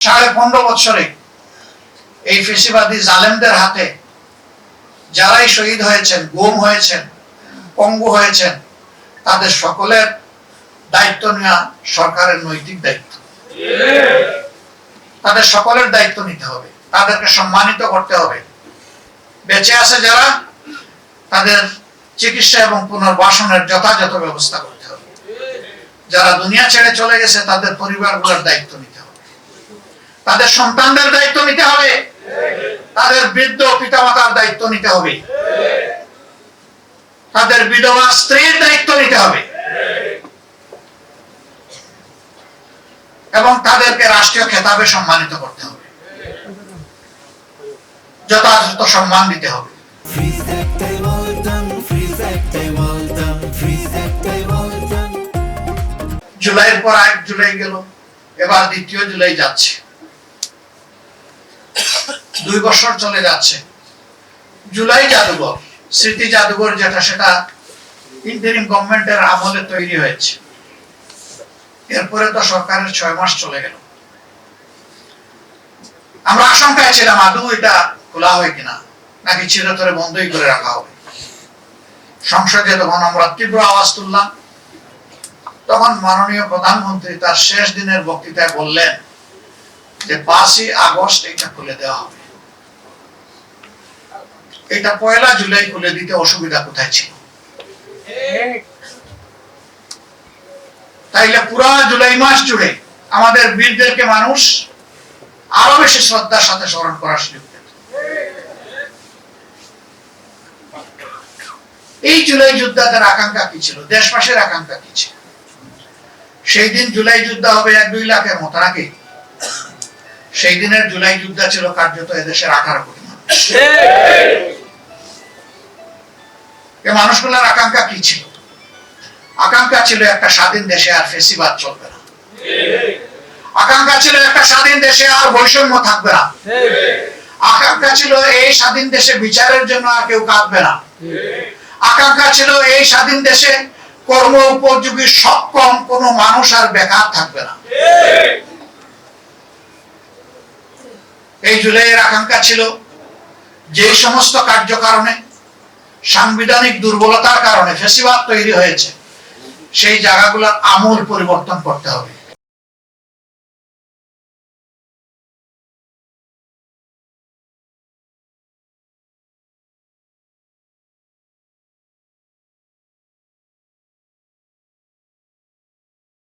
15.5 বছরে এই ফেসিবাদী জালেমদের হাতে যারাই শহীদ হয়েছেন, গুম হয়েছেন, পঙ্গু হয়েছেন, তাদের সকলের দায়িত্ব নেওয়া সরকারের নৈতিক দায়িত্ব। তাদের সকলের দায়িত্ব নিতে হবে, তাদেরকে সম্মানিত করতে হবে। বেঁচে আছে যারা, তাদের চিকিৎসা এবং পুনর্বাসনের যথাযথ ব্যবস্থা করতে হবে। যারা দুনিয়া ছেড়ে চলে গেছে তাদের পরিবারগুলোর দায়িত্ব নিতে হবে, তাদের সন্তানদের দায়িত্ব নিতে হবে, তাদের বৃদ্ধ পিতামাতার দায়িত্ব নিতে হবে, তাদের বিধবা স্ত্রীর দায়িত্ব নিতে হবে এবং তাদেরকে রাষ্ট্রীয় খেতাবে সম্মানিত করতে হবে, যথাযথ সম্মান দিতে হবে। জুলাইয়ের পর 1 জুলাই গেল, এবার 2 জুলাই যাচ্ছে, 2 বছর চলে যাচ্ছে। জুলাই জাদুঘর, স্মৃতি জাদুঘর যেটা, সেটা ইন্টারিম গভর্নমেন্টের আমলে তৈরি হয়েছে। এরপরে তো সরকারের 6 মাস চলে গেল। আমরা আশঙ্কায় ছিলাম আদৌ এটা খোলা হয় কিনা, নাকি চিরতরে বন্ধই করে রাখা হবে। সংসদে তখন আমরা তীব্র আওয়াজ তুললাম। তখন মাননীয় প্রধানমন্ত্রী তার শেষ দিনের বক্তৃতায় বললেন যে 5ই আগস্ট এটা খুলে দেওয়া হবে। এটা 1 জুলাই খুলে দিতে অসুবিধা কোথায় ছিল? তাইলে পুরো জুলাই মাস জুড়ে আমাদের বীরদেরকে মানুষ আরো বেশি শ্রদ্ধার সাথে স্মরণ করার সুযোগ পেত। এই জুলাই যোদ্ধাদের আকাঙ্ক্ষা কি ছিল, দেশবাসীর আকাঙ্ক্ষা কি ছিল? সেই দিন জুলাই যোদ্ধা হবে 1-2 লাখের মতো নাকি? সেই দিনের জুলাই যোদ্ধা ছিল কার্যত এদেশের 18 কোটি মানুষ। এই মানুষগুলোর আকাঙ্ক্ষা কি ছিল? আকাঙ্ক্ষা ছিল একটা স্বাধীন দেশে আর ফেসিবাদ চলবে না। আকাঙ্ক্ষা ছিল একটা স্বাধীন দেশে আর বৈষম্য থাকবে না। আকাঙ্ক্ষা ছিল এই স্বাধীন দেশে বিচারের জন্য আর কেউ কাঁদবে না। আকাঙ্ক্ষা ছিল এই স্বাধীন দেশে কর্ম উপযোগী সক্ষম কোনো মানুষ আর বেকার থাকবে না। এই জুলাইয়ের আকাঙ্ক্ষা ছিল যে সমস্ত কার্যকারণে সাংবিধানিক দুর্বলতার কারণে ফেসিবাদ তৈরি হয়েছে, সেই জায়গাগুলোর আমূল পরিবর্তন করতে হবে।